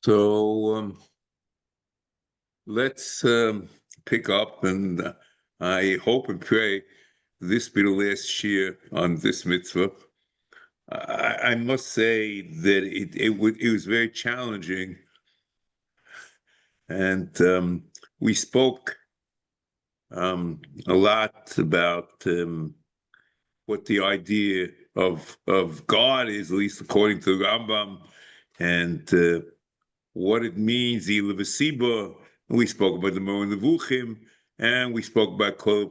So let's pick up, and I hope and pray this be the last year on this mitzvah. I must say that it was very challenging, and we spoke a lot about what the idea of God is, at least according to the Rambam, and what it means, the Iluvasiba. We spoke about the Moen Levuchim, and we spoke about Kol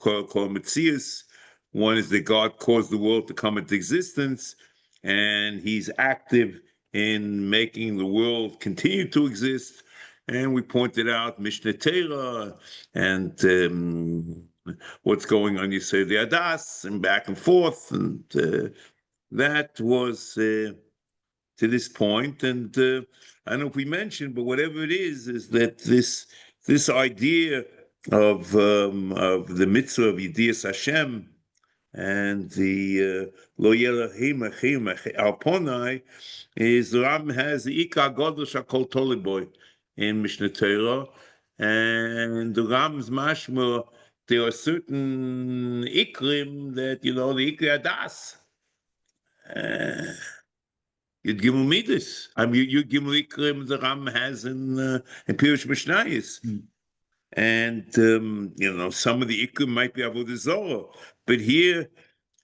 Metzius. One is that God caused the world to come into existence, and He's active in making the world continue to exist. And we pointed out Mishnah Torah and what's going on. You say the Adas and back and forth, and that was to this point. And I don't know if we mentioned, but whatever it is that this idea of the mitzvah of Yedias Hashem and the Lo Yelahim Alponai is the Ram has the Ika Godel Shakol Toliboy in Mishnah Torah, and the Ram's mashma, there are certain ikrim that, the ikri adas. You'd give him midas. I mean, you give him ikrim the Ram has in Pirush Mishnayos. And, some of the ikrim might be avodah zarah, but here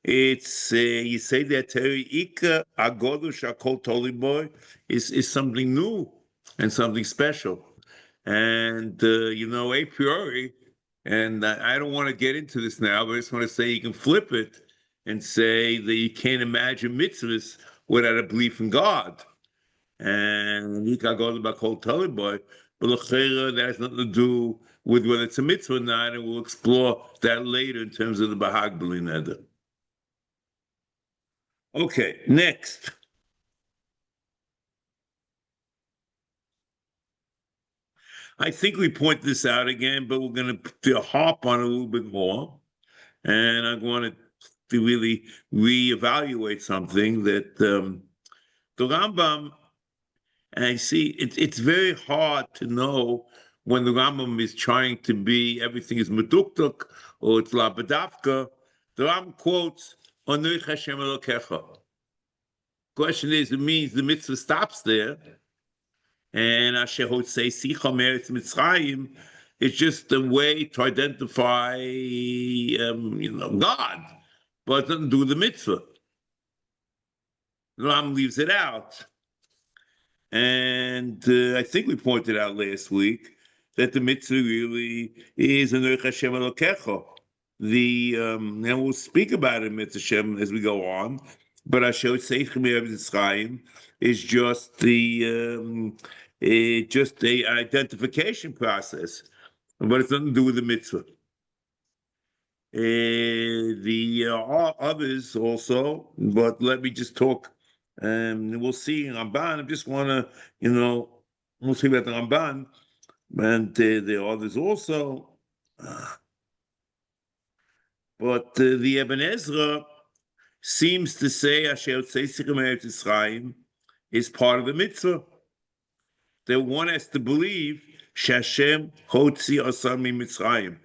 it's, you say that Ika agodu shakol toliboy is something new and something special. And, a priori, and I don't want to get into this now, but I just want to say you can flip it and say that you can't imagine mitzvahs without a belief in God. And Ika agodu bakol toliboy, but that has nothing to do with whether it's a mitzvah or not, and we'll explore that later in terms of the Bahag B'li Neder. Okay, next. I think we point this out again, but we're going to harp on it a little bit more. And I wanted to really reevaluate something that the Rambam, and I see it's very hard to know when the Rambam is trying to be, everything is meduktuk or it's labadavka. The Rambam quotes, Onoich Hashem Elokecha. Question is, it means the mitzvah stops there, and Aseh say Sicha Meretz Mitzrayim is just a way to identify, God, but it doesn't do the mitzvah. The Rambam leaves it out, and I think we pointed out last week that the mitzvah really is Onoich Hashem Elokecha. And we'll speak about it, Mitzvah Hashem, as we go on. But Asher Sefer Mitzrayim is just the identification process, but it's nothing to do with the mitzvah. The others also, but let me just talk. We'll see in Ramban. I just want to, we'll see about the Ramban, and the others also. But the Ibn Ezra seems to say Asher Tzeitzich Meretz Yisrael is part of the mitzvah. That one has to believe Shashem Hotzi Asam Mitzrayim.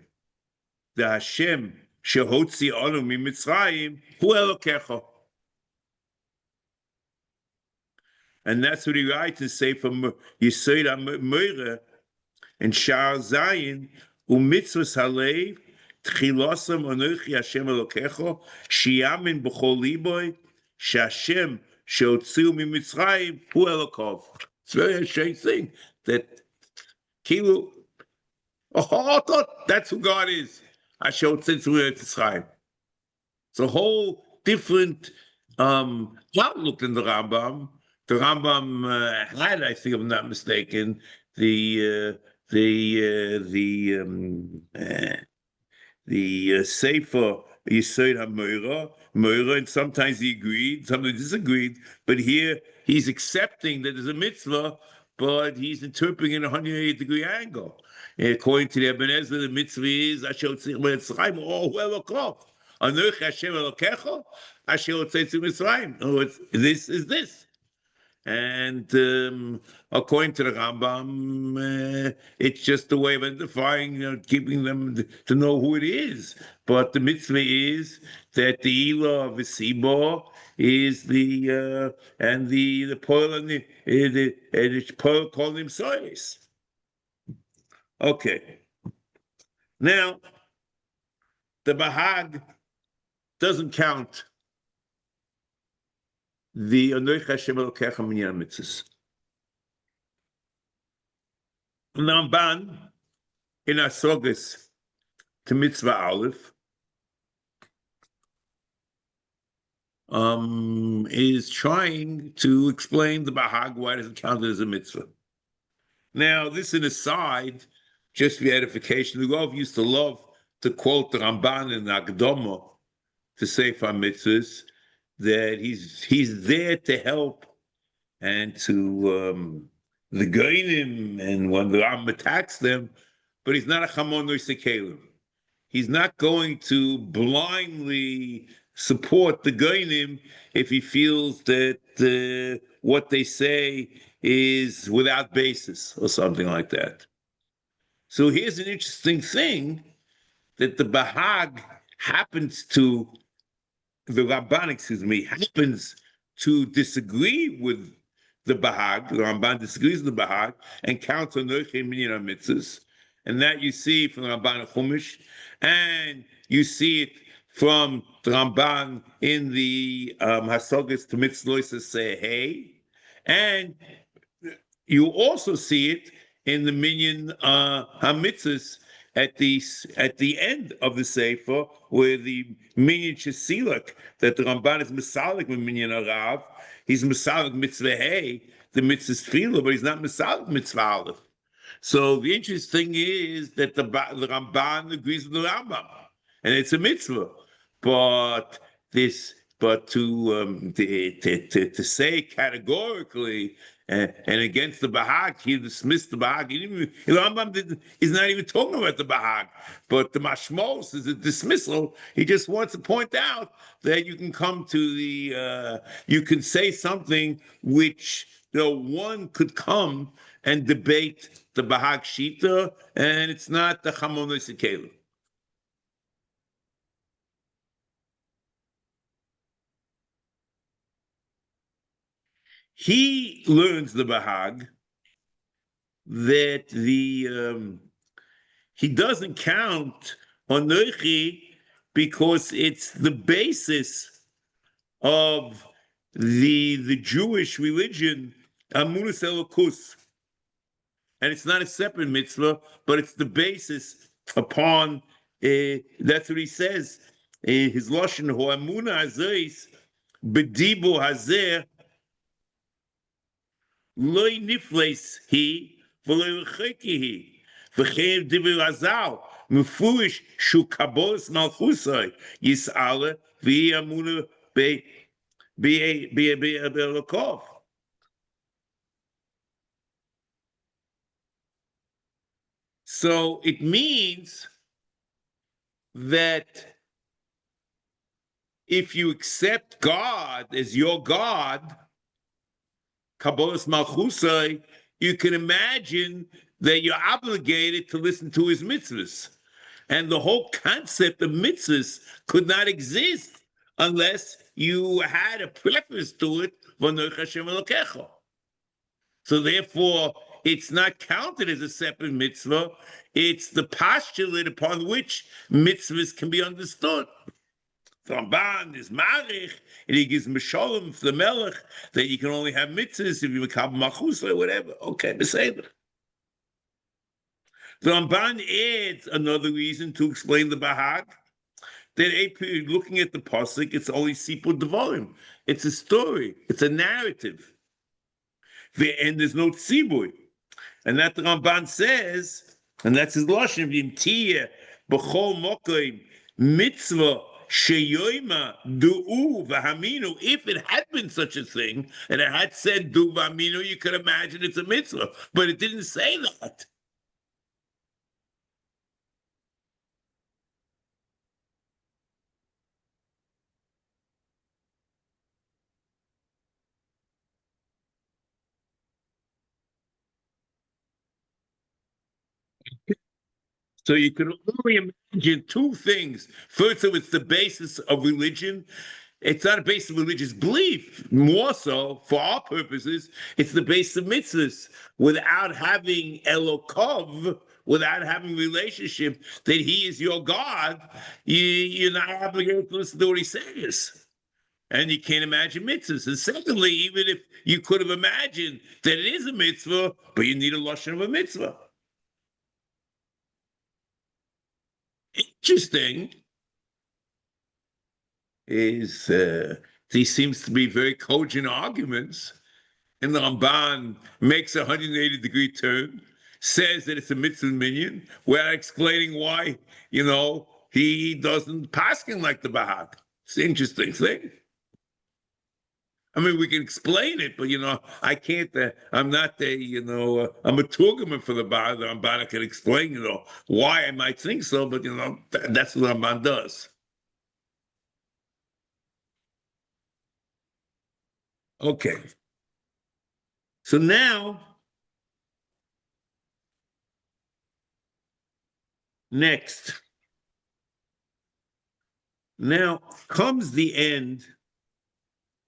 The Hashem Shehotzi Anu Mitzrayim Hu Elokecha. And that's what he writes to say from Yisod HaMeirah and Shar Zayin u'mitzvos halev tchilosam Anochi Hashem Elokecha shiyamin b'chol liboy sh'Hashem sheotziu miMitzrayim hu Elokov. It's a very strange thing that Kilu, I thought that's who God is. Asher otziu miMitzrayim. It's a whole different outlook than the Rambam. The Rambam had, I think, if I'm not mistaken, the Sefer Yisod HaMeirah, and sometimes he agreed, sometimes disagreed, but here he's accepting that there's a mitzvah, but he's interpreting in a 180-degree angle. And according to the Ibn Ezra, the mitzvah is Asher Tzich Mitzrayim, or Elokov. Anochi Hashem Elokecha, Asher Tzich Mitzrayim. In other words, this is this. And according to the Rambam, it's just a way of identifying, keeping them to know who it is. But the mitzvah is that the Elah of Isibo is the and the Poil and the Poil called him Sois. Okay. Now the Bahag doesn't count the Anoich Hashem Elokecha Minyan mitzvahs. Ramban in Asogas to Mitzvah Aleph is trying to explain the Bahag, why it isn't counted as a mitzvah. Now, this is an aside, just for edification. The Rav used to love to quote the Ramban in Akdama to Sefer mitzvahs, that he's there to help and to the Gainim, and when the Ram attacks them, but he's not a Chamon Sekelim. He's not going to blindly support the Gainim if he feels that what they say is without basis or something like that. So here's an interesting thing, that the Bahag happens to, the Ramban, happens to disagree with the Bahag. The Ramban disagrees with the Bahag and counts on Noichei Minyan mitzvahs. And that you see from the Ramban Chumash, and you see it from the Ramban in the Hasogas to Mitzvos say hey, and you also see it in the Minyan HaMitzvos at the end of the Sefer, where the Minyan Shesilak, that the Ramban is Masalik with Minyan Arav, he's Masalik Mitzvah Hey, the Mitzvah Tefillah, but he's not Masalik Mitzvah Aleph. So the interesting is that the Ramban agrees with the Rambam, and it's a mitzvah. But to say categorically and against the Bahag, he dismissed the Bahag. The Rambam is not even talking about the Bahag, but the Mashmos is a dismissal. He just wants to point out that you can come to you can say something which one could come and debate the Bahag Shita, and it's not the Chamon Sekelim. He learns the Bahag that he doesn't count on Noichi because it's the basis of the Jewish religion, Amunus Elokus. And it's not a separate mitzvah, but it's the basis upon, that's what he says, his Lashon, Ho'amuna Hazeis, Bedibo Hazer, Loi Nifles he, V'loi Recheki he, V'chev Divir Azal, Mefurish Shu Kabos Malchusai, Yis'ale, V'i Amuna Be'elokov. So it means that if you accept God as your God, Kabbalas Malchusai, you can imagine that you're obligated to listen to his mitzvahs. And the whole concept of mitzvahs could not exist unless you had a preface to it, V'noich Hashem Elokecha. So therefore, it's not counted as a separate mitzvah. It's the postulate upon which mitzvahs can be understood. Ramban is marich, and he gives mishalom for the melech that you can only have mitzvahs if you become machus or whatever. Okay, beseder. The Ramban adds another reason to explain the Bahag, that looking at the pasuk, it's only sipur devarim. It's a story. It's a narrative. And there's no tzibur. And that the Ramban says, and that's his lashon, v'imtiyeh b'chol mokoim mitzvah sheyoyma du'u v'haminu. If it had been such a thing, and it had said du v'haminu, you could imagine it's a mitzvah, but it didn't say that. So you can only imagine two things. First of all, it's the basis of religion. It's not a basis of religious belief. More so, for our purposes, it's the basis of mitzvahs. Without having elokov, without having relationship that he is your God, you're not obligated to listen to what he says. And you can't imagine mitzvahs. And secondly, even if you could have imagined that it is a mitzvah, but you need a lashon of a mitzvah. Interesting is these seems to be very cogent arguments. And the Ramban makes a 180-degree turn, says that it's a mitzvah minion, without explaining why, he doesn't paskin like the Bahag. It's an interesting thing. I mean, we can explain it, but I can't. I'm not I'm a turgoman for the Bahag. The Ramban can explain, why I might think so, but that's what Ramban does. Okay. So now, next. Now comes the end,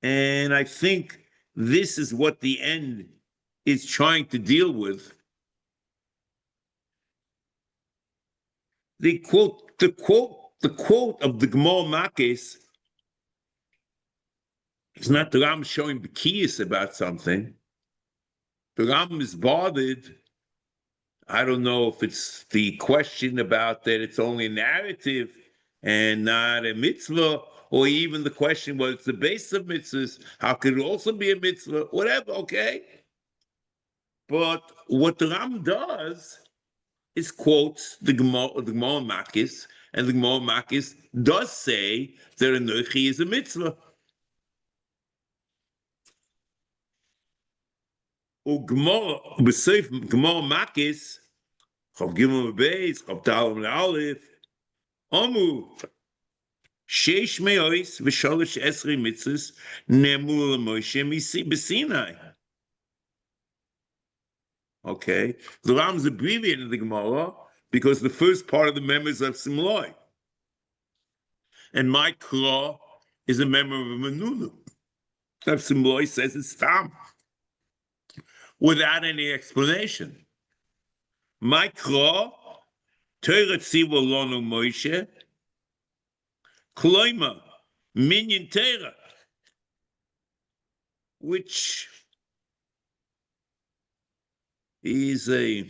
and I think this is what the end is trying to deal with. The quote of the Gemara Makis is not the Ram showing Bekiyas about something. The Ram is bothered. I don't know if it's the question about that it's only a narrative and not a mitzvah, or even the question, well, it's the base of mitzvahs. How could it also be a mitzvah? Whatever, okay. But what the Ram does is quotes the Gemara Makis, and the Gemara Makis does say that a nochi is a mitzvah. Gemara Makis, Chav Gimel Beis, Chav Dalam Le'alef, Amu, Sheish Me'ois v'shalosh esrei mitzvahs nemu l'Moshe b'Sinai. Okay, the Ram's abbreviated the Gemara because the first part of the members of Simloi, and my Kra is a member of a Menunu. Of Simloi says it's Tam, without any explanation. My Kra, Torah Tziva Lonu Moshe, Kloima, Minyan Torah, which is a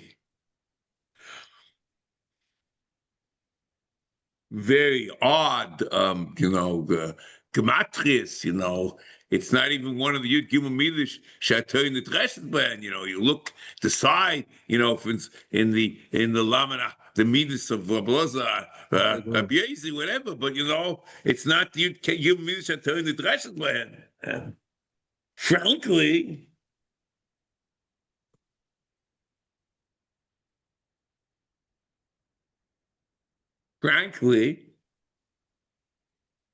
very odd, gematrius, it's not even one of the Yud Gimel Midrash Shatoin the Dresses plan. You look the side, if it's in the Lamana, the Midrash of Blaza, Abiezi, whatever, but it's not the Yud Gimel Midrash Shatoin the Dresses plan. Frankly,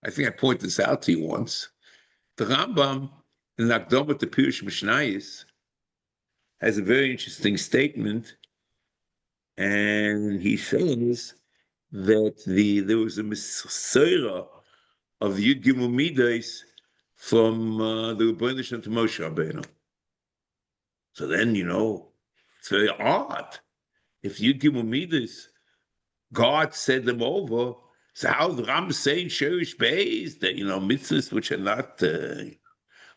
I think I pointed this out to you once. The Rambam in Akdomat the Pirush Mishnayis has a very interesting statement, and he says that there was a Mesorah of the Yud Gimel Midas from the Rebbeinu Shem to Moshe Rabbeinu. So then, it's very odd. If Yud Gimel Midas, God said them over, so how the Ram saying Sherish Beis that mitzvahs which are not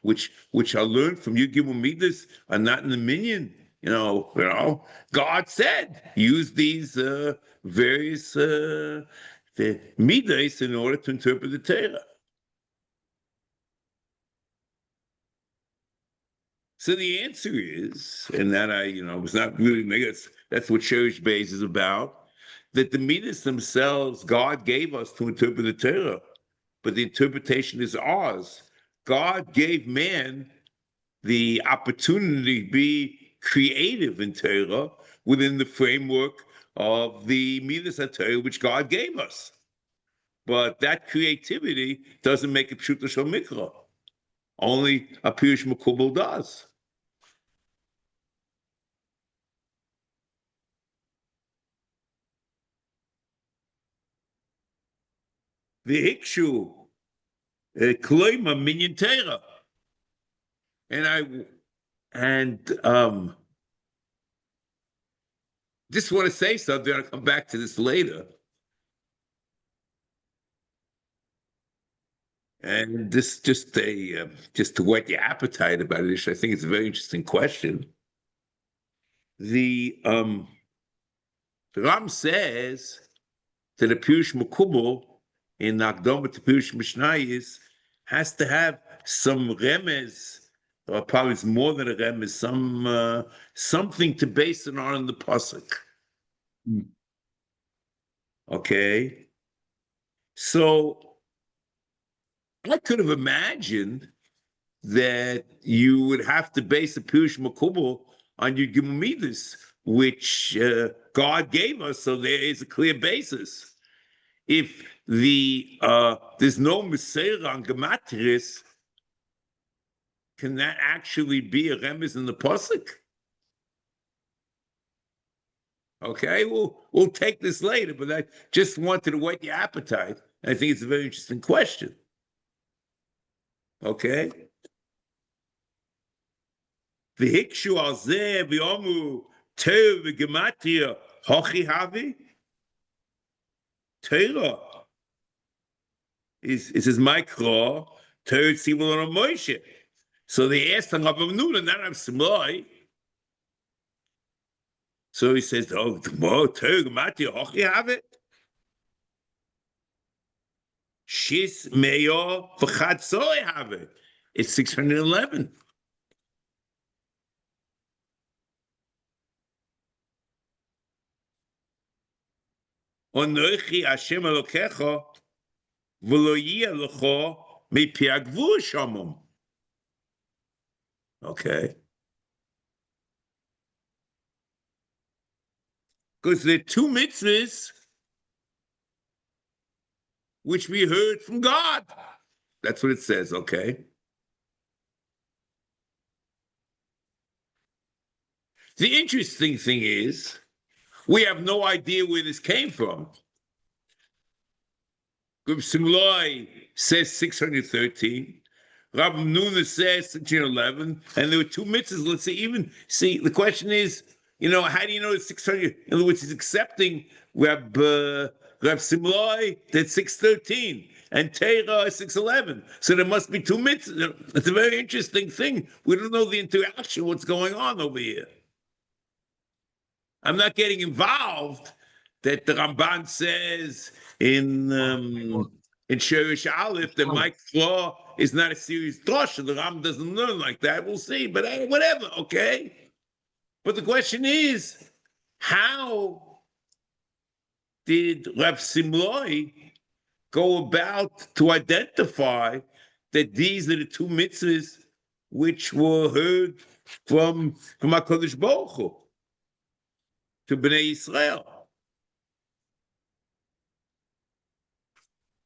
which are learned from Yud Gimel Midas are not in the minyan. God said use these various the midas in order to interpret the Torah. So the answer is, and that was not really that's what Sherish Beis is about, that the midas themselves God gave us to interpret the Torah, but the interpretation is ours. God gave man the opportunity to be creative in Torah within the framework of the midas HaTorah which God gave us. But that creativity doesn't make it Pshuta Shel Mikra. Only a Pirush Mekubal does. V'hikshu kloima minyan Torah. And just want to say something. I'll come back to this later. And this just to whet your appetite about it. I think it's a very interesting question. The Ram says that the Pirush Makubal in Akdama to Pirush Mishnayis has to have some remez, or probably it's more than a remez, something to base it on in the pasuk. Okay, so I could have imagined that you would have to base the Pirush Makubal on your Gimumidus, which God gave us, so there is a clear basis. If there's no Meseira on Gematris, can that actually be a remez in the pasuk? Okay, we'll take this later, but I just wanted to whet your appetite. I think it's a very interesting question. Okay. V'hikshu al zeh v'yomu tov v'gematria hochi havi. Torah is his micro, Torah tzivul on Moshe. So they asked him, not Simlai. So he says, oh, Torah gematria hochi havi. Shis meyo v'chatzoi havi. It's 611. Onochi Hashem Elokecha v'lo yiyeh lecho mipi hagvur shamom. Okay. Because there are two mitzvahs which we heard from God. That's what it says, okay? The interesting thing is, we have no idea where this came from. Reb Simlai says 613. Rab Nuna says 611. And there were two mitzvahs. Let's see, the question is, how do you know it's 600? In other words, he's accepting Rab Simlai that's 613 and Teira is 611. So there must be two mitzvahs. It's a very interesting thing. We don't know the interaction, what's going on over here. I'm not getting involved that the Ramban says in Shirish Aleph that Mike's law is not a serious drasha. The Ram doesn't learn like that. We'll see, but hey, whatever, okay? But the question is, how did Reb Simloi go about to identify that these are the two mitzvahs which were heard from HaKadosh Baruch Hu to Bnei Yisrael?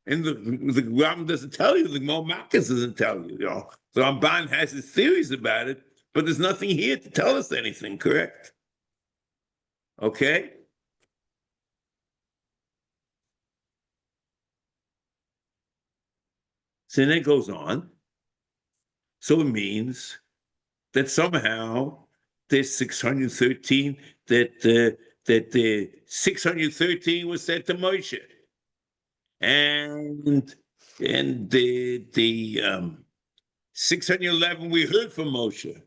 And the Ram doesn't tell you, the Gemara Makkas doesn't tell you. The Ramban has his theories about it, but there's nothing here to tell us anything, correct? Okay? So then it goes on. So it means that somehow there's 613, that the 613 was said to Moshe. And the 611 we heard from Moshe,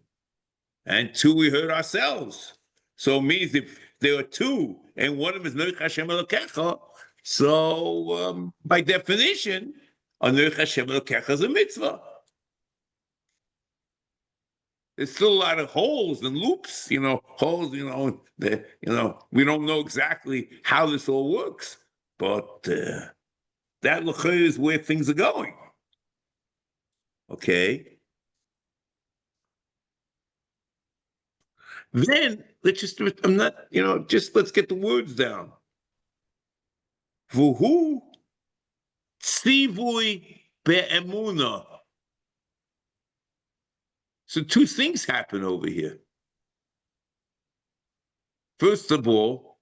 and 2 we heard ourselves. So it means if there are 2 and one of them is Noach Hashem Elokecha, so by definition, a Noach Hashem Elokecha is a mitzvah. There's still a lot of holes and loops, holes, we don't know exactly how this all works, but that is where things are going. Okay. Then let's just let's get the words down. Vuhu tzivui be'emuna. So 2 things happen over here. First of all,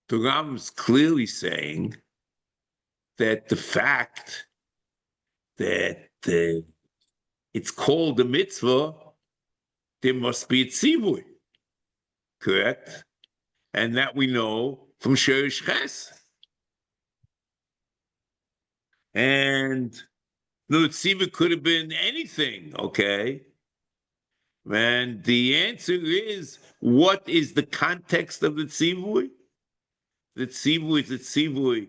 the Ram is clearly saying that the fact that it's called a mitzvah, there must be a tzivui, correct? And that we know from Sherish Ches. And the tzivui could have been anything, okay? And the answer is, what is the context of the tzivui? The tzivui is a tzivui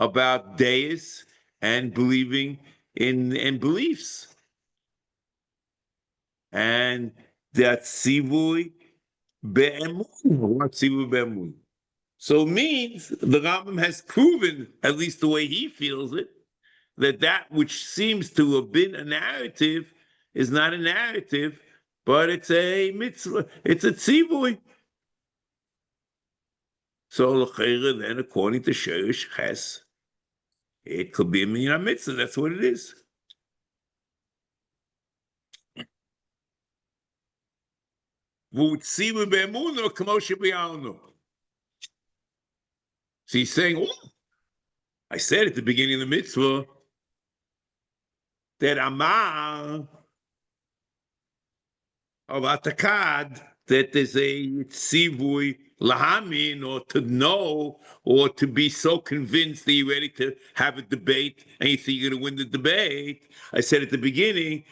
about deis and believing in beliefs. And that tzivui be'emun. What tzivui be'emun? So it means the Rambam has proven, at least the way he feels it, that which seems to have been a narrative is not a narrative, but it's a mitzvah, it's a tzivui. So then, according to Sherish Ches, it could be a minyan mitzvah. That's what it is. So he's saying, oh, I said at the beginning of the mitzvah that Amar of Atakad, that there's a tzivui lahamin, or to know, or to be so convinced that you're ready to have a debate and you think you're going to win the debate. I said at the beginning,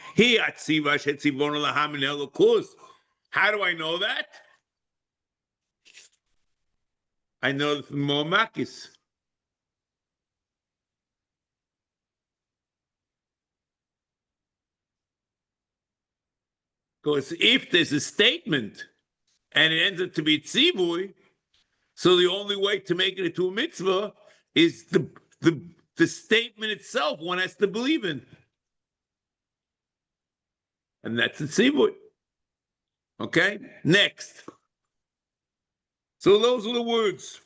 how do I know that? I know from Moamakis. Because if there's a statement and it ends up to be tzivui, so the only way to make it into a mitzvah is the statement itself one has to believe in. And that's a tzivui. Okay? Next. So those are the words.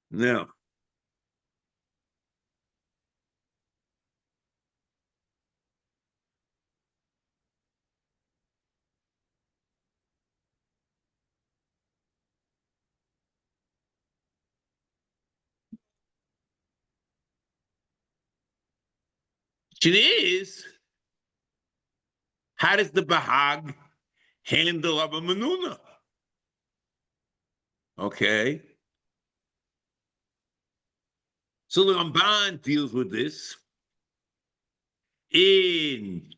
Now, it is, how does the Bahag handle Abba Menuna? Okay. So the Ramban deals with this in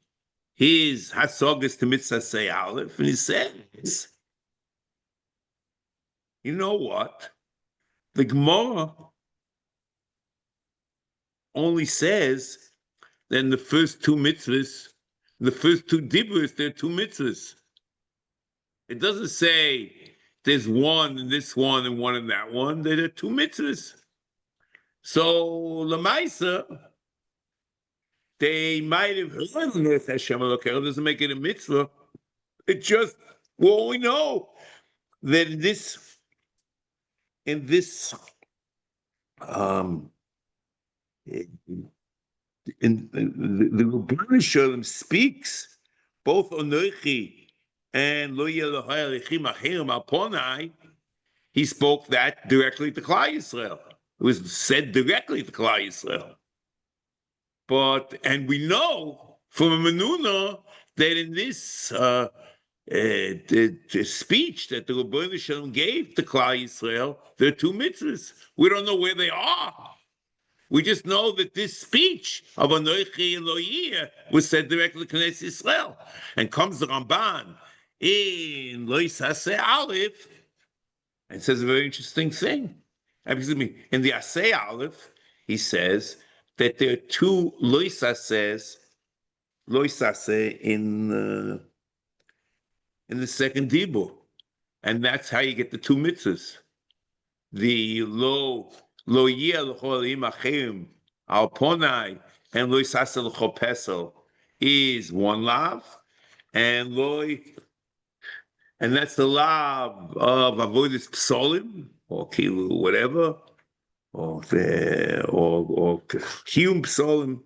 his Hasogas to Mitzvah Say Aleph, and he says, you know what? The Gemara only says that in the first two mitzvahs, the first two dibros, there are two mitzvahs. It doesn't say there's one in this one and one in that one. There are two mitzvahs. So Lamaisa, they might have heard of Hashem Elokeinu. Doesn't make it a mitzvah. It just, well, we know that in this in the Rebbeinu Shalom speaks both Onochi and Lo Yelohai Alechim Achirim Alponai. He spoke that directly to Klal Yisrael. It was said directly to Klal Yisrael. And we know from a Menuna that in this the speech that the Rebbeinu Shalom gave to Klal Yisrael, there are two mitzvahs. We don't know where they are. We just know that this speech of Anochi and Lo Yeh was said directly to Knesset Yisrael. And comes the Ramban in Lo Aseh Aleph and says a very interesting thing. Excuse me, in the Aseh Aleph, he says that there are two Lo Aseh in the second dibur, and that's how you get the two mitzvahs. The Lo Yeh l'cholim achim al ponai and Lo Yisaseh l'chol pesel is one lav, and that's the lav of avodas psolim or kilu whatever, or kiyum psolim.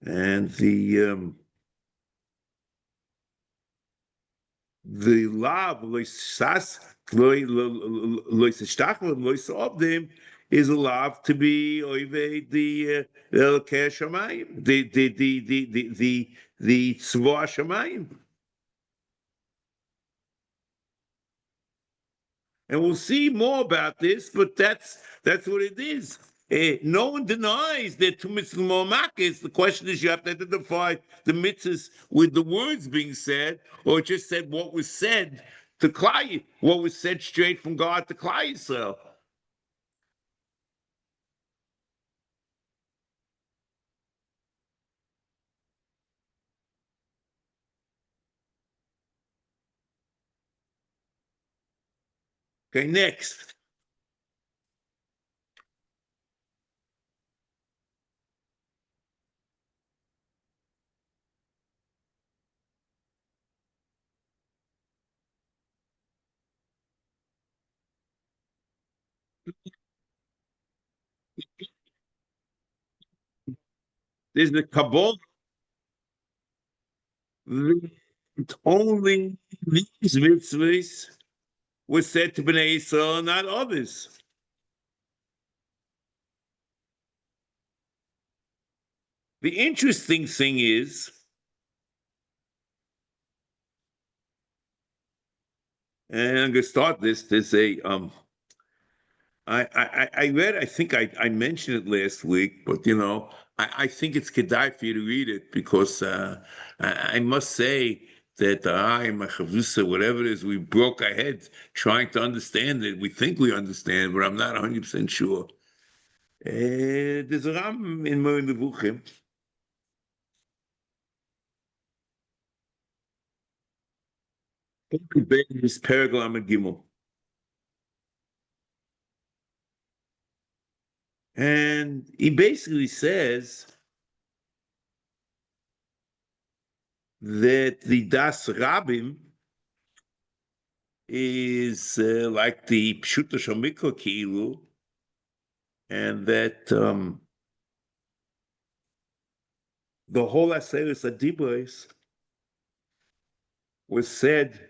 And the lav is allowed to be oive the Elokei Shamayim, the Tzvah Shamayim. And we'll see more about this, but that's what it is. No one denies that two mitzvahs more makkis. The question is, you have to identify the mitzvahs with the words being said, or just said what was said to Klai, what was said straight from God to Klai Yisrael. Okay, next. There's the Kabbalah. Only these mitzvahs were said to Bnei Yisrael, not others. The interesting thing is, and I'm going to start this. There's a I read. I think I mentioned it last week, but I think it's kedai for you to read it because I must say that I, my chavrusa, whatever it is, we broke our heads trying to understand it. We think we understand, but I'm not 100% sure. There's a Ram in Moreh Nevuchim. Is Periglam and Gimel. And he basically says that the Das Rabim is like the Pshuta Shomikra Kilu, and that the whole Aseres Adibos was said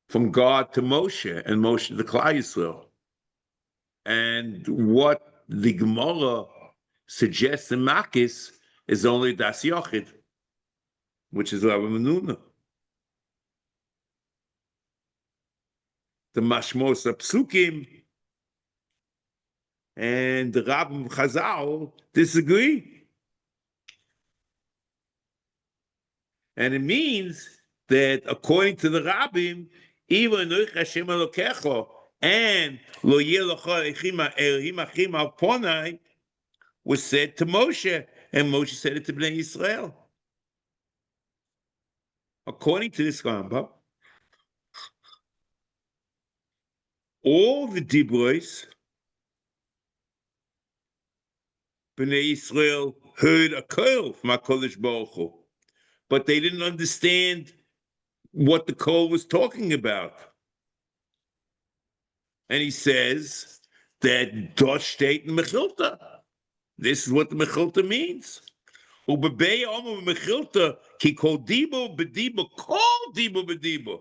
from God to Moshe, and Moshe to Klal Yisrael. And what the Gemara suggests in Makis is only Das Yochid, which is Rabbi Menuna. The Mashmos Psukim and the Rabbim Chazal disagree. And it means that according to the Rabbim, even Hashem Elokecho and Lo Yelocha Elohim Achim Al Ponai was said to Moshe, and Moshe said it to Bnei Yisrael. According to this Rambam, all the Dibros, Bnei Yisrael heard a call from HaKadosh Baruch Hu, but they didn't understand what the call was talking about. And he says that Dosh State and Mechilta. This is what the Mechilta means. Ubebei Omer Mechilta ki kol dibo bedibo kol dibo bedibo.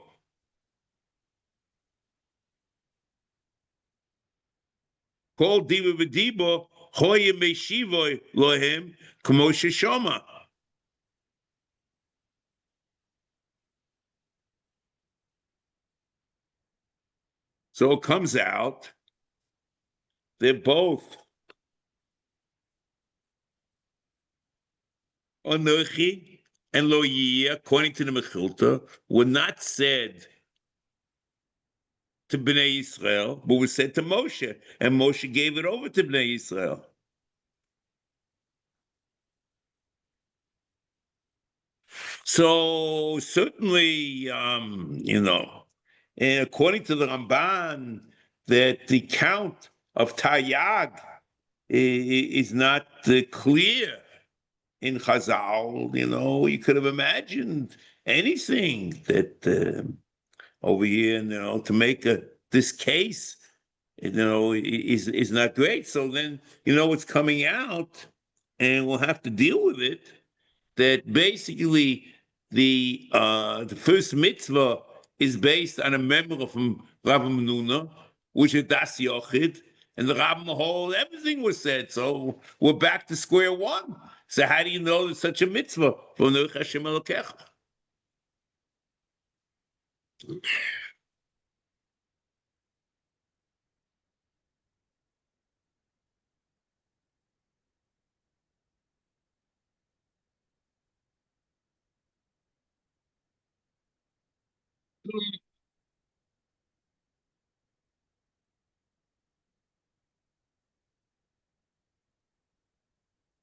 Kol dibo bedibo hoye meshivoy lohem kmo sheshama. So it comes out they're both Anochi and Lo Yiyeh, according to the Mechilta, were not said to Bnei Yisrael, but was said to Moshe, and Moshe gave it over to Bnei Yisrael. So certainly, and according to the Ramban, that the count of Taryag is not clear in Chazal. You could have imagined anything that over here, to make this case, is not great. So then, what's coming out, and we'll have to deal with it. that basically the first mitzvah is based on a memory from Rabbi Menuna, which is Das Yochid, and the Rabbi Mahol, everything was said. So we're back to square one. So how do you know there's such a mitzvah?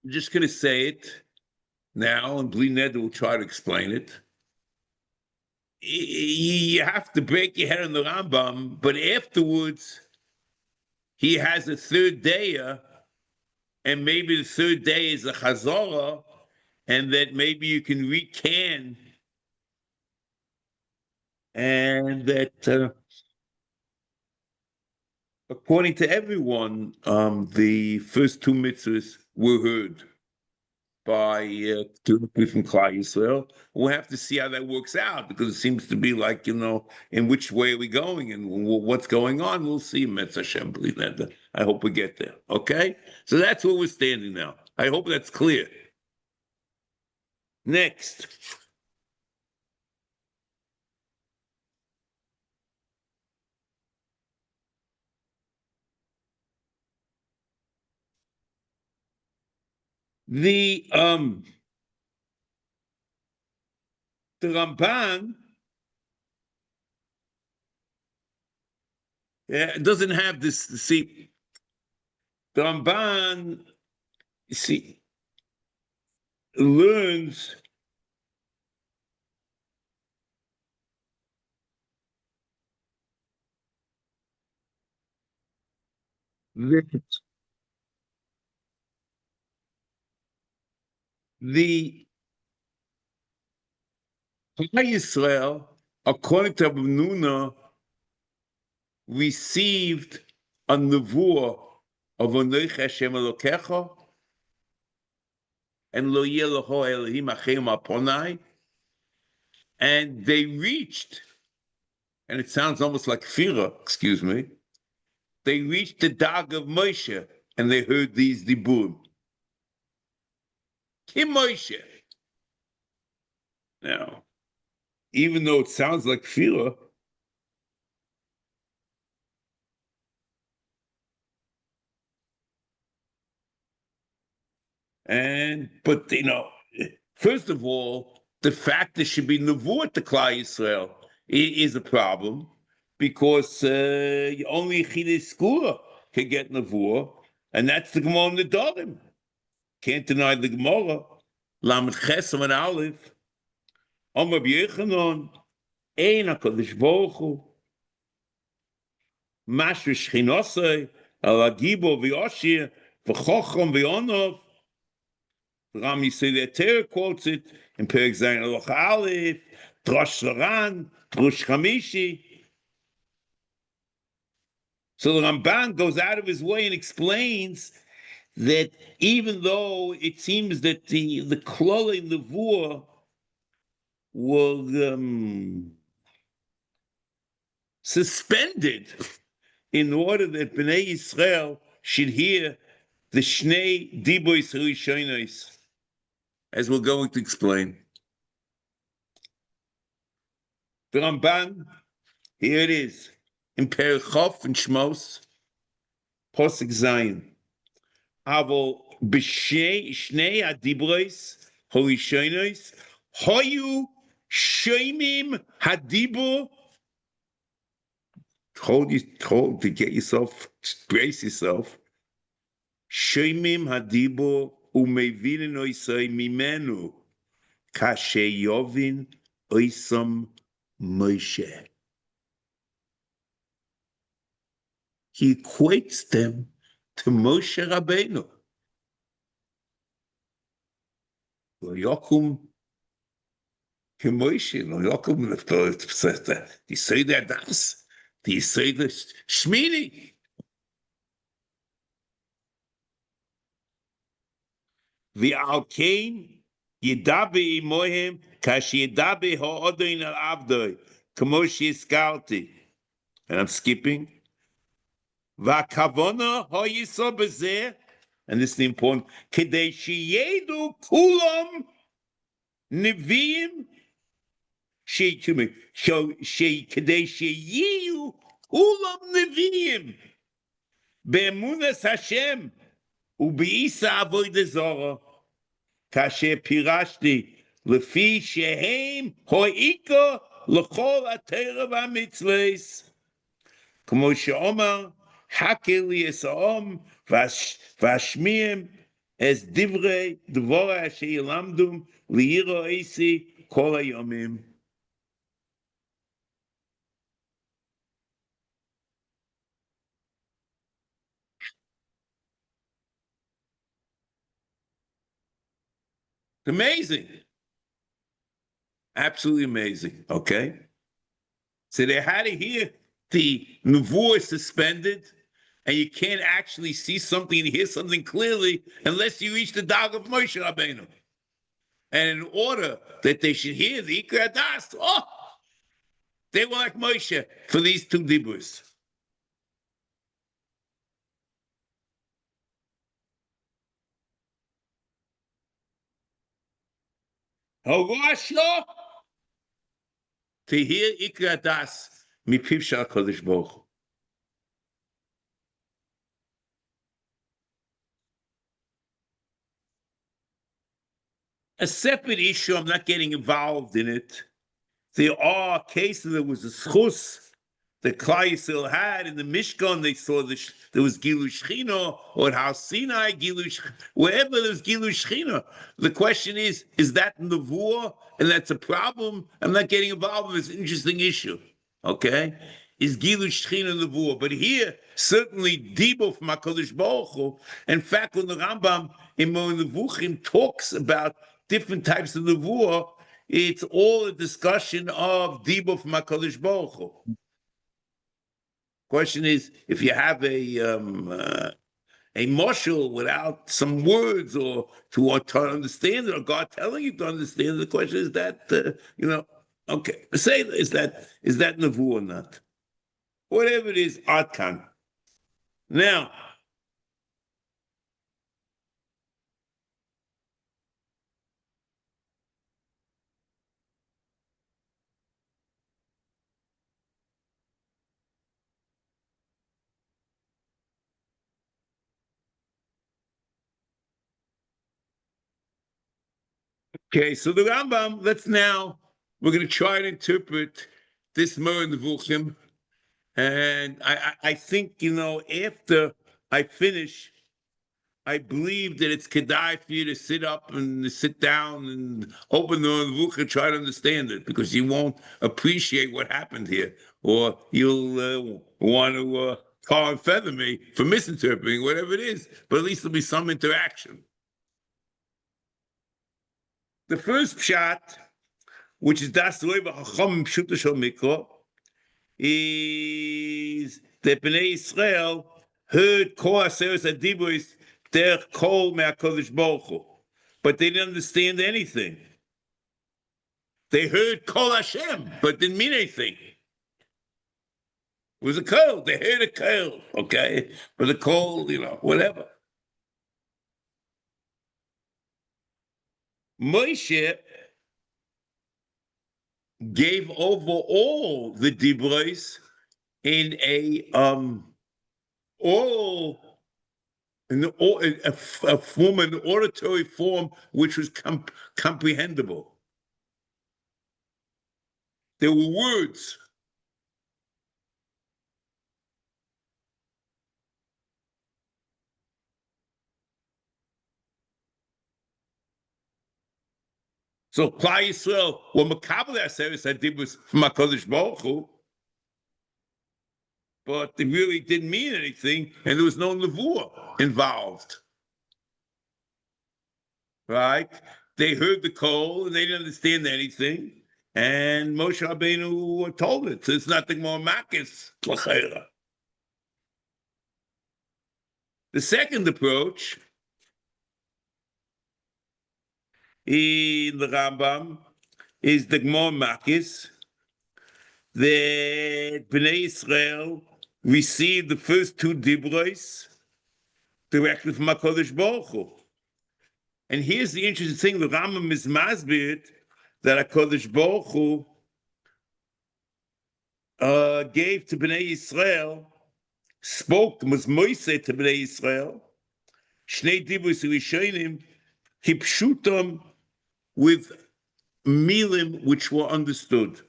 I'm just going to say it now, and Bli Neder will try to explain it. You have to break your head on the Rambam, but afterwards, he has a third day, and maybe the third day is a Chazorah, and that maybe you can recant, and that according to everyone, the first two mitzvahs were heard by two people from Klal Yisrael. We'll have to see how that works out, because it seems to be like, in which way are we going and what's going on. We'll see. Metz Hashem, believe that. I hope we get there. Okay? So that's where we're standing now. I hope that's clear. Next. The Ramban doesn't have this. See, the Ramban, see, learns that the Klal Yisrael, according to Rabbi Nuna, received a nevuah of Anoich Hashem Elokecha and Lo Yeh Leho Elohim Achem Aponai, and they reached, and it sounds almost like Fira, excuse me, they reached the Dag of Moshe, and they heard these Diburim. Kim Moshe. Now, even though it sounds like Fira, but first of all, the fact there should be nevuah to Klal Yisrael is a problem, because only Chidei Skura can get nevuah, and that's the Gemara in the Nedarim. Can't deny the Gemara. Lamed Ches and Aleph. Amar B'Yechanan, Ein HaKadosh Baruch Hu, Mashur Shchinosei, Al Hagibo V'Yoshir, V'Chochom V'Yonov. Ram Yisrael Torah quotes it in Perek Zayin Aloha Aleph, Drosh Laran, Drush Chamishi. So the Ramban goes out of his way and explains that even though it seems that the Klolei Nevuah were suspended in order that Bnei Yisrael should hear the Shnei Dibois Rishonos, as we're going to explain. The Ramban, here it is, in Perek Chof and Shmos, Posek Zayin. Aval b'shnei hadibros horishonos hoyu shoimim hadibur. Hold to get yourself, brace yourself. Shoimim hadibur umevinin oisai mimenu kashe yovin oisam Moshe. He equates them to Moshe Rabbeinu. Lo Yokum Moshe, Lo Yokum. Die say that das, die say the Shmini. The Alkain Yidabi imohem kash yidabi ha'odoin al avdoi kamo she'izkarti. And I'm skipping. Va'kavona ha'yiso bezeh, and this is the important, kedei sheyedu kulam neviim kedei sheyiyu kulam neviim be'emunas Hashem u'be'isa avodah zorah kasher pirashti lefi shehem ho'ika l'chol ha'torah v'hamitzvos kamo she'omar hakel yisa'om v'ashmiim es divrei dvorah asher yilamdum li'iro eisi kol hayomim. Amazing. Absolutely amazing. Okay. So they had to hear the nevuah suspended, and you can't actually see something and hear something clearly unless you reach the dog of Moshe Rabbeinu. And in order that they should hear the Ikra Das, they were like Moshe for these two diburs. To hear Ikra Das mipiv shel HaKadosh Baruch Hu. A separate issue, I'm not getting involved in it. There are cases, there was a schus that Klal Yisrael had in the Mishkan. They saw there was Gilu Shechina, or at Har Sinai, wherever there's Gilu Shechina. The question is that nevuah? And that's a problem. I'm not getting involved in this interesting issue. Okay? Is Gilu Shechina nevuah? But here, certainly, Dibo from HaKadosh Baruch Hu. In fact, when the Rambam in Nevuchim talks about different types of nevuah, it's all a discussion of Dibo from HaKadosh Baruch Hu. Question is, if you have a moshul without some words or to understand it, or God telling you to understand it, the question is that okay, say is that nevuah or not? Whatever it is, atkan. Now, okay, so the Rambam, we're going to try to interpret this Moreh Nevuchim. And I think, after I finish, I believe that it's kedai for you to sit up and sit down and open the Nevuch and try to understand it, because you won't appreciate what happened here, or you'll want to tar and feather me for misinterpreting, whatever it is, but at least there'll be some interaction. The first pshat, which is Das Loiva Chacham Pshuta Shel Mikra, is that Bnei Israel heard Kol Aseres Adibros Derech Kol MeHaKadosh Baruch Hu, but they didn't understand anything. They heard Kol Hashem, but didn't mean anything. It was a kol. They heard a kol, okay, but a kol, whatever. Moshe gave over all the dibros in a form, an auditory form, which was comprehensible. There were words. So Klal Yisrael were makabel Aseres Hadibros from HaKadosh Baruch Hu, but it really didn't mean anything, and there was no nevuah involved. Right? They heard the call, and they didn't understand anything, and Moshe Rabbeinu told it. So it's nothing more makis l'chayra. The second approach in the Rambam is the Gemara Makis that Bnei Israel received the first two dibros directly from HaKadosh Baruch Hu. And here's the interesting thing: the Rambam is masbid that HaKadosh Baruch Hu gave to Bnei Israel, was Moiseh to Bnei Israel, Shnei dibros rishonim kipshutam, with milim which were understood.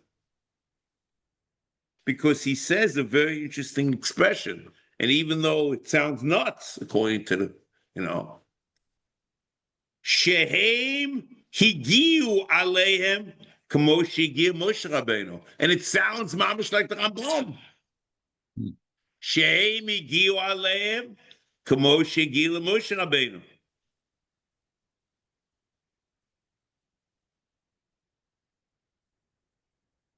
Because he says a very interesting expression, and even though it sounds nuts, according to the, Shehem higiu aleihem kamo shegiu Moshe Rabbeinu, and it sounds mamish like the Rambam. Shehem higiu aleihem kamo shegiu Moshe Rabbeinu.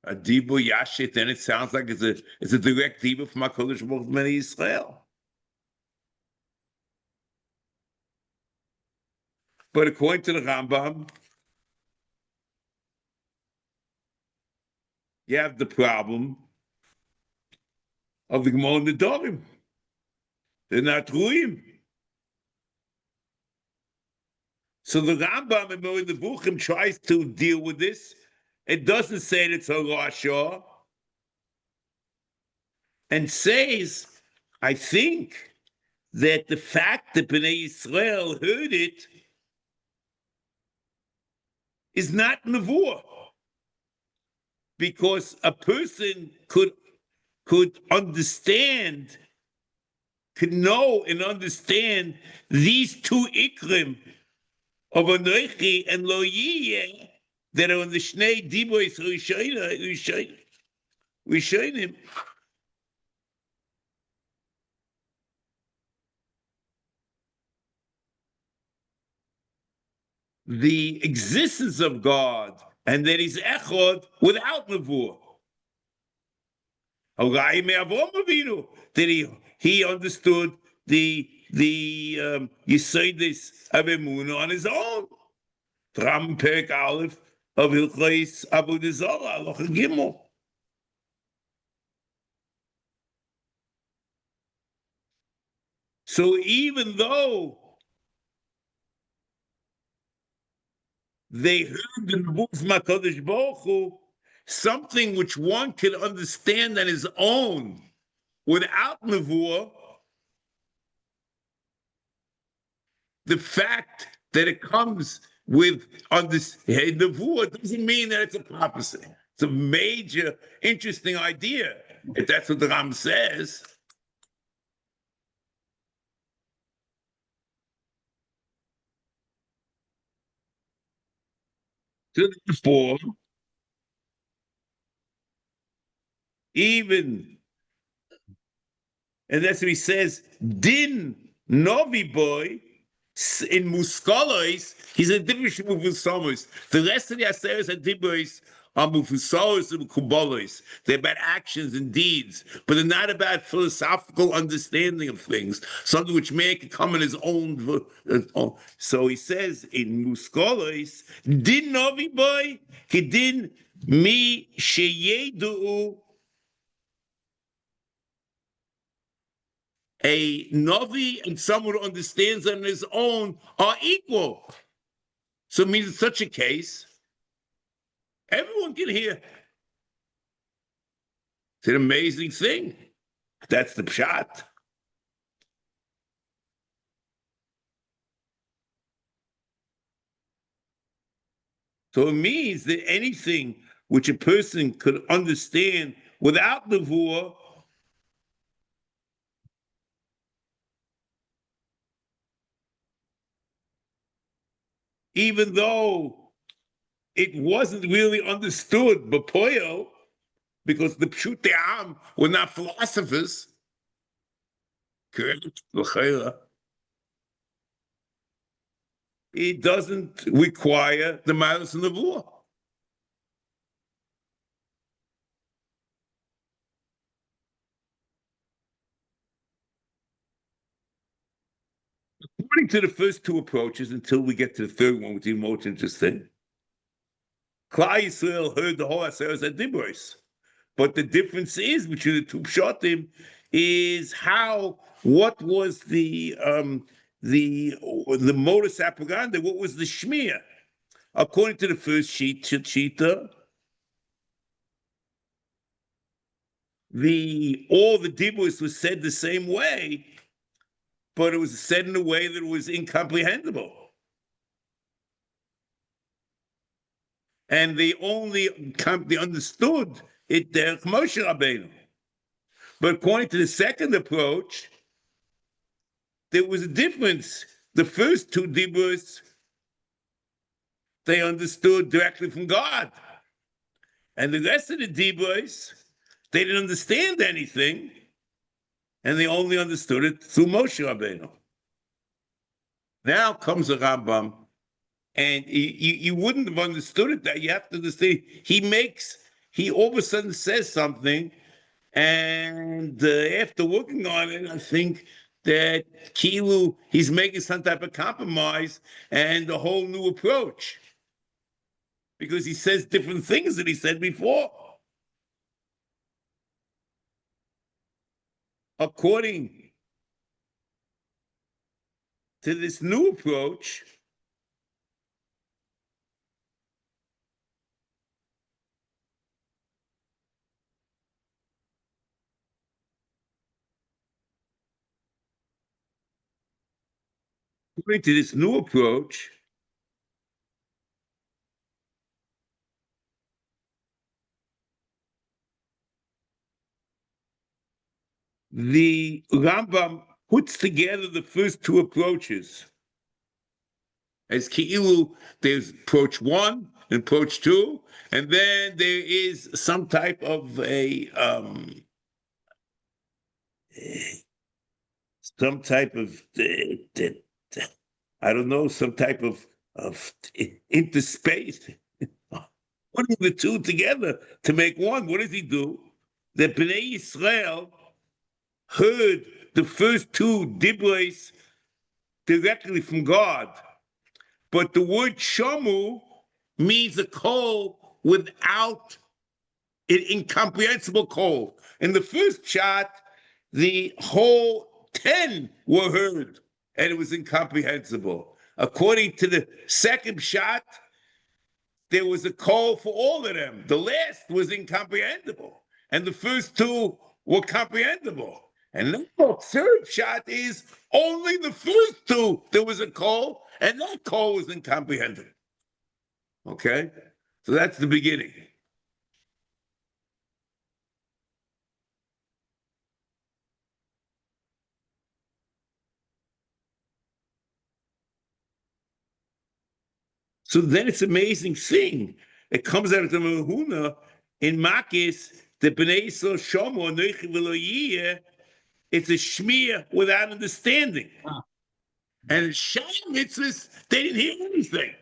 A dibu yashit, then it sounds like it's a direct dibu from HaKadosh Baruch Hu Bnei Israel. But according to the Rambam, you have the problem of the Gemara and the Dorim. They're not ruim. So the Rambam in the Buchim tries to deal with this. It doesn't say that it's a Rasha, and says, I think that the fact that Bnei Israel heard it is not nevuah, because a person could understand, could know and understand these two ikrim of Anochi and Lo Yiyeh that are on the Shnei Dibros Rishonim. The existence of God, and that He's echad without nevuah. That he understood the Yesodis of Emunah on his own. Ram Perek Aleph of Hilchos Avodah Zarah, Halacha Gimel. So even though they heard the nevuah from HaKadosh Baruch Hu, something which one can understand on his own without nevuah, the fact that it comes with nevuah doesn't mean that it's a prophecy. It's a major, interesting idea, if that's what the Ram says. Therefore, even, and that's what he says, din novi boy, in muskalos, he's a different mufusamos. The rest of the aseres and dibros are mufusalos and kubalos. They're about actions and deeds, but they're not about philosophical understanding of things, something which man can come in his own. So he says in muskalos, din novi boy, kedin mi sheyedu. A Navi and someone who understands on his own are equal. So it means in such a case, everyone can hear. It's an amazing thing. That's the pshat. So it means that anything which a person could understand without nevuah, even though it wasn't really understood b'poyo, because the Pshutei Am were not philosophers, correct? It doesn't require the Malos and the Nevuah. According to the first two approaches, until we get to the third one, which is most interesting, Klal Yisrael heard the whole Aseh as a dibros. But the difference is between the two pshatim is what was the modus operandi, what was the shmir? According to the first shita, all the dibros was said the same way, but it was said in a way that was incomprehensible. And they understood it derech Moshe Rabbeinu. But according to the second approach, there was a difference. The first two dibros, they understood directly from God. And the rest of the dibros, they didn't understand anything, and they only understood it through Moshe Rabbeinu. Now comes the Rambam, and you wouldn't have understood it. That you have to understand. He all of a sudden says something, and after working on it, I think that Kilu, he's making some type of compromise and a whole new approach, because he says different things than he said before. According to this new approach, the Rambam puts together the first two approaches. As Ki'ilu, there's approach one and approach two, and then there is some type of some type of I don't know, some type of interspace, putting the two together to make one. What does he do? The Bnei Yisrael heard the first two dibros directly from God, but the word shamu means a kol without an incomprehensible kol. In the first shot, the whole 10 were heard, and it was incomprehensible. According to the second shot, there was a call for all of them. The last was incomprehensible, and the first two were comprehensible. And the third shot is only the first two, there was a call, and that call was incomprehensible. Okay? So that's the beginning. So then it's an amazing thing. It comes out of the Mahuna in Makis, the Bnei Yisrael Shomo, Noichi V'lo Yiyeh, it's a shmir without understanding. Wow. And Sham Mitzvahs, they didn't hear anything.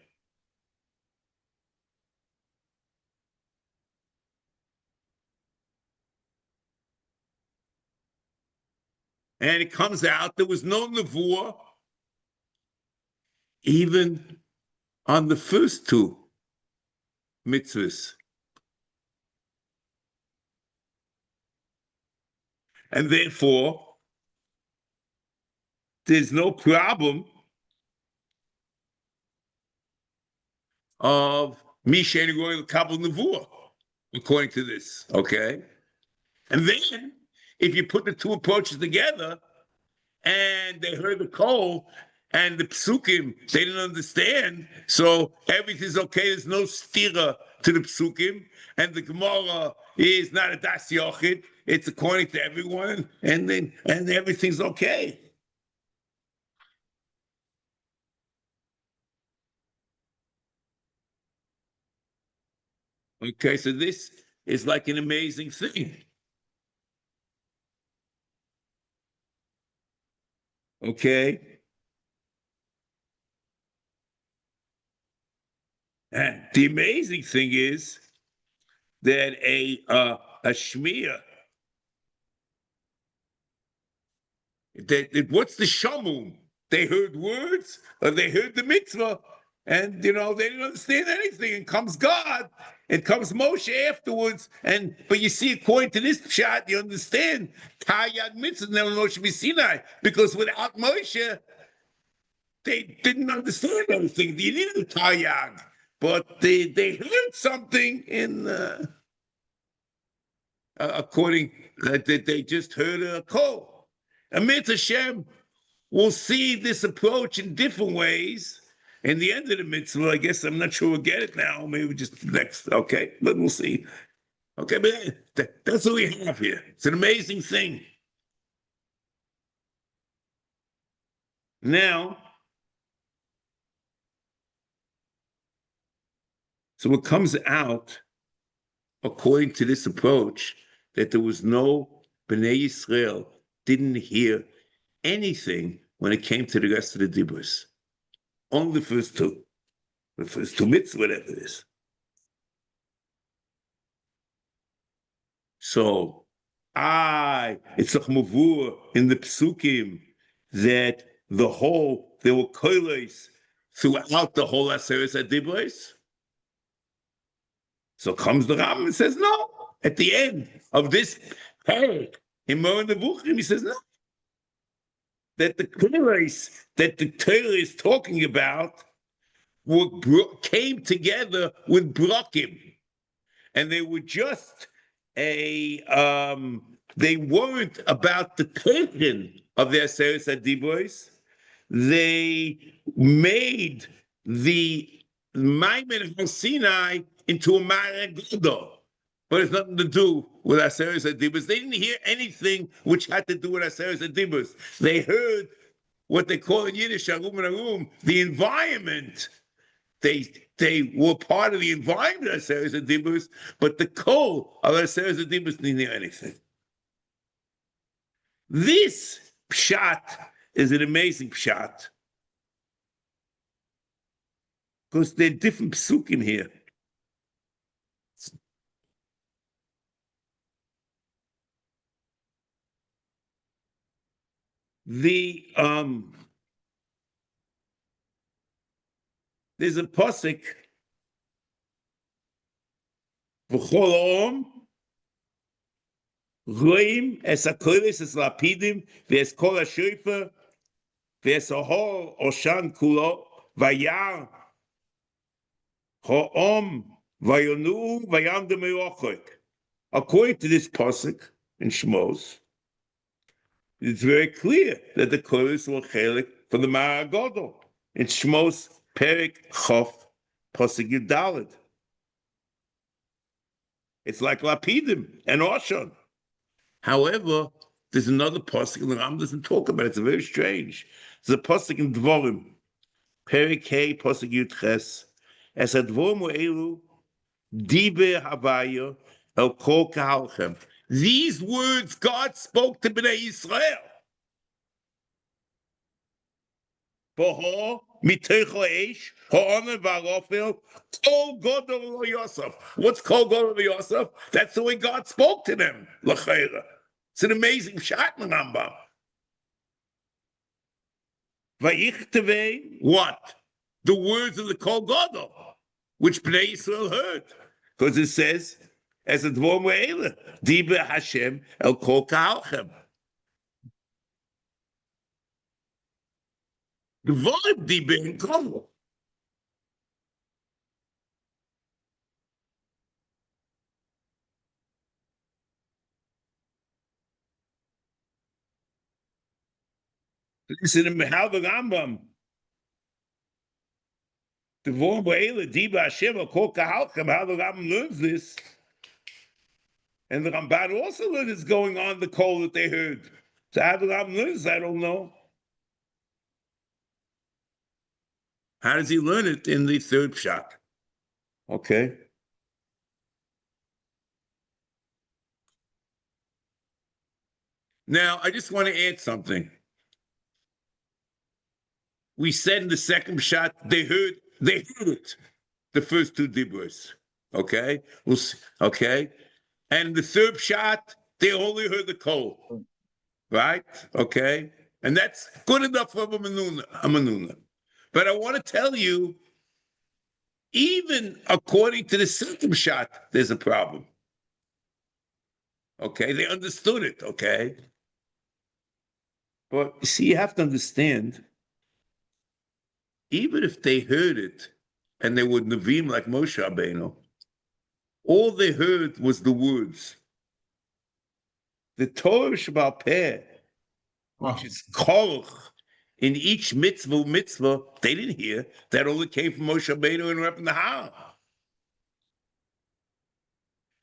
And it comes out there was no nevuah even on the first two mitzvahs. And therefore, there's no problem of Mishen Royal Kabul Nevuah, according to this, okay? And then, if you put the two approaches together, and they heard the call, and the psukim, they didn't understand, so everything's okay, there's no stira to the psukim, and the Gemara is not a das yochid, it's according to everyone, and everything's okay. Okay, so this is like an amazing thing. Okay? And the amazing thing is that a shmir, what's the shamum? they heard words, or they heard the mitzvah, and they didn't understand anything. And comes God, and comes Moshe afterwards, but you see, according to this shot, you understand Taryag mitzvah never Moshe Sinai, because without Moshe, they didn't understand anything. You needed a Taryag, but they heard something in according that they just heard a call. Amid Hashem, we'll see this approach in different ways. In the end of the mitzvah, I guess I'm not sure we'll get it now. Maybe just next. Okay, but we'll see. Okay, but that's what we have here. It's an amazing thing. Now, so it comes out, according to this approach, that there was no Bnei Yisrael didn't hear anything when it came to the rest of the dibros. Only the first two mitzvahs, whatever it is. So, it's a mavur in the psukim that there were koilos throughout the whole Aseret HaDibros. So comes the Rambam and says, no. At the end of this parak, in Moreh Nevuchim, he says, no. That the koilos that the Torah is talking about came together with brokim, and they were just they weren't about the token of their Aseret HaDibros. They made the Maimon of Sinai into a Maragodo, but it's nothing to do with Aseret HaDibros. They didn't hear anything which had to do with Aseret HaDibros. They heard what they call in Yiddish, Arum and Arum, the environment. They were part of the environment of Aseret HaDibros, but the core of Aseret HaDibros didn't hear anything. This pshat is an amazing pshat, because there are different psukim here. There's a pasuk, v'chol om roim es hakolos es lapidim v'es kol hashofer v'es hahor oshan kulo vayar ha'om vayonu vayam demerochok. According to this pasuk in Shmos, it's very clear that the kolos were chelik from the Maragodo. In Shmos Perik Chof Pasuk Yud Daled. It's like Lapidim and Oshon. However, there's another pasuk and the Ram doesn't talk about it. It's very strange. There's a pasuk in Dvorim, Perik Hey Pasuk Yud Ches. As a Dvorim Elu Dibe Havaya El Kol Kahalchem. These words God spoke to Bnei Yisrael. What's Kol Godel Yosef? That's the way God spoke to them. It's an amazing shot in the Rambam. What? The words of the Kol Godel, which Bnei Yisrael heard. Because it says, as a Dvom Ve'ele, Dibe Hashem El Kol Kahalchem. Dvorim Dibe in Kol. Listen to how the Rambam. Dvorim Ve'ele, Dibe Hashem El Kol Kahalchem. How the Rambam learns this. And the Ramban also learned it's going on the Kol that they heard. So how the Rambam learns, I don't know. How does he learn it in the third pshat? Okay. Now, I just want to add something. We said in the second pshat, they heard it, the first two dibros. Okay? Okay? And the third pshat, they only heard the kol. Right? Okay? And that's good enough for a manuna. But I want to tell you, even according to the second shot, there's a problem. Okay, they understood it, okay? But you see, you have to understand, even if they heard it and they were Nevi'im like Moshe Rabbeinu, all they heard was the words. The Torah Sheba'al Peh, which is Koruch, in each mitzvah, they didn't hear. That only came from Moshe Rabbeinu and Reb Nahar.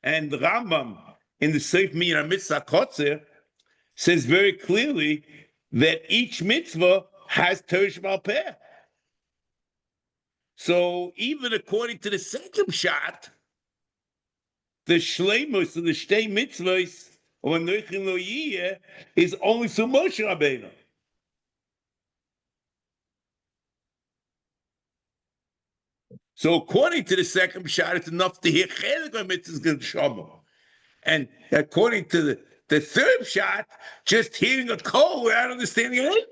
And the Rambam in the Sefer Minyan Mitzvah Kotzer says very clearly that each mitzvah has Torah Sheba'al Peh. So even according to the second shot, the shleimus of the shtei mitzvahs or Noichin Lo Yiyeh is only through Moshe Rabbeinu. So according to the second shot, it's enough to hear chelik of mitzvahs geshama. And according to the third shot, just hearing a call without understanding it.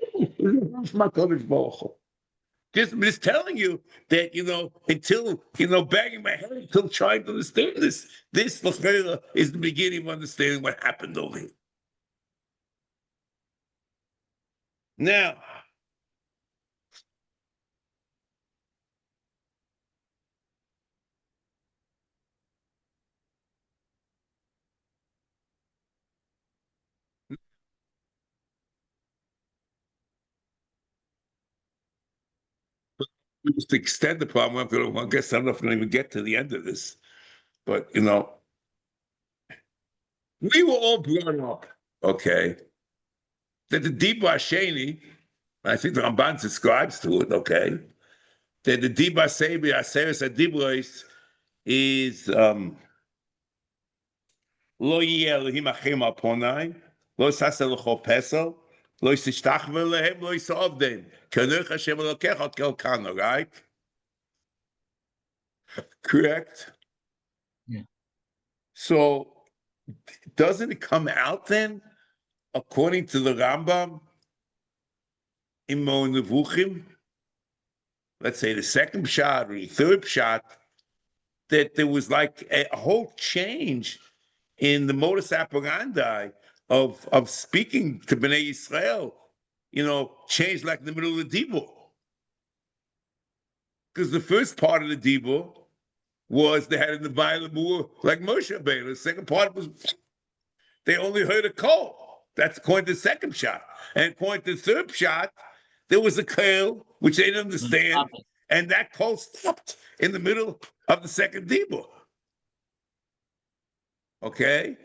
Just telling you that, until, banging my head, until trying to understand this is the beginning of understanding what happened over here. Now, just to extend the problem, I guess I'm not going to even get to the end of this. But, we were all brought up, okay, that the Dibur Hasheni, I think the Ramban subscribes to it, okay, that the Dibur Sebi, Aseres HaDibros is Lo Yeh Elohim Achim Al Ponai, Lo Saseh L'cho Pesel, Lo Yishtachve Lehem, Lo Yisavdem, K'nech Hashem Elokech Al Kelkano, right? Correct? Yeah. So, doesn't it come out then, according to the Rambam, in Mo Nevuchim, let's say the second shot or the third shot, that there was like a whole change in the modus operandi of speaking to Bnei Yisrael, changed like in the middle of the Dibur. Because the first part of the Dibur was they had in the Bible like Moshe Rabbeinu. The second part was they only heard a call. That's according to the second shot. And according to the third shot, there was a call which they didn't understand, and that call stopped in the middle of the second Dibur. Okay?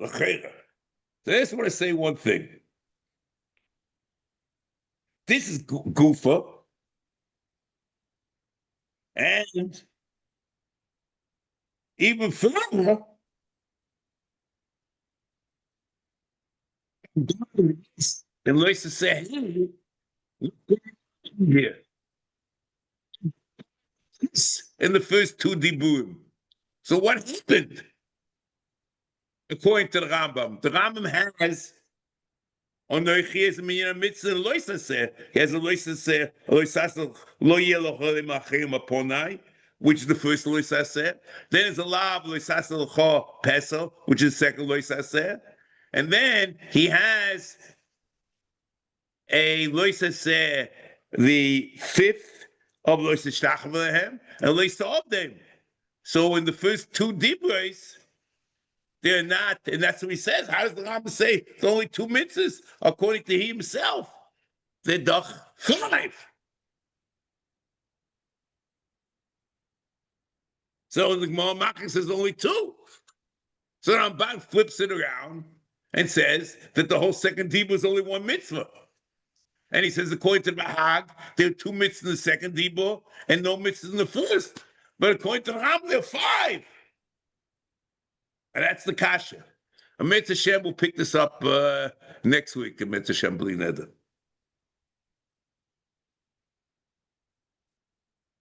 So I just want to say one thing. This is Gufa, and even further, and Loisa said, hey, here. In the first two Diburim. So what happened? According to the Rambam has on the Chias Minyan Mitzvah Loisa said, he has a Loisa said, Loisa Lo Yelocholim Achim Aponai, which is the first Loisa said. Then there's a law of Loisa L'cho Pesel, which is the second Loisa said. And then he has a Loisa said, the fifth of Loisa Shtachva Lehem, and Loisa of them. So in the first two Dibros, they're not, and that's what he says. How does the Rambam say it's only two mitzvahs according to himself? They're doch 5. So the Gemara Machir says only 2. So Ramban flips it around and says that the whole second Dibur is only 1 mitzvah. And he says, according to the Bahag, there are 2 mitzvahs in the second Dibur and no mitzvahs in the first. But according to the Rambam, there are 5. And that's the kasha. HaMitzvos Hashem will pick this up next week. HaMitzvos Hashem, Bli Neder.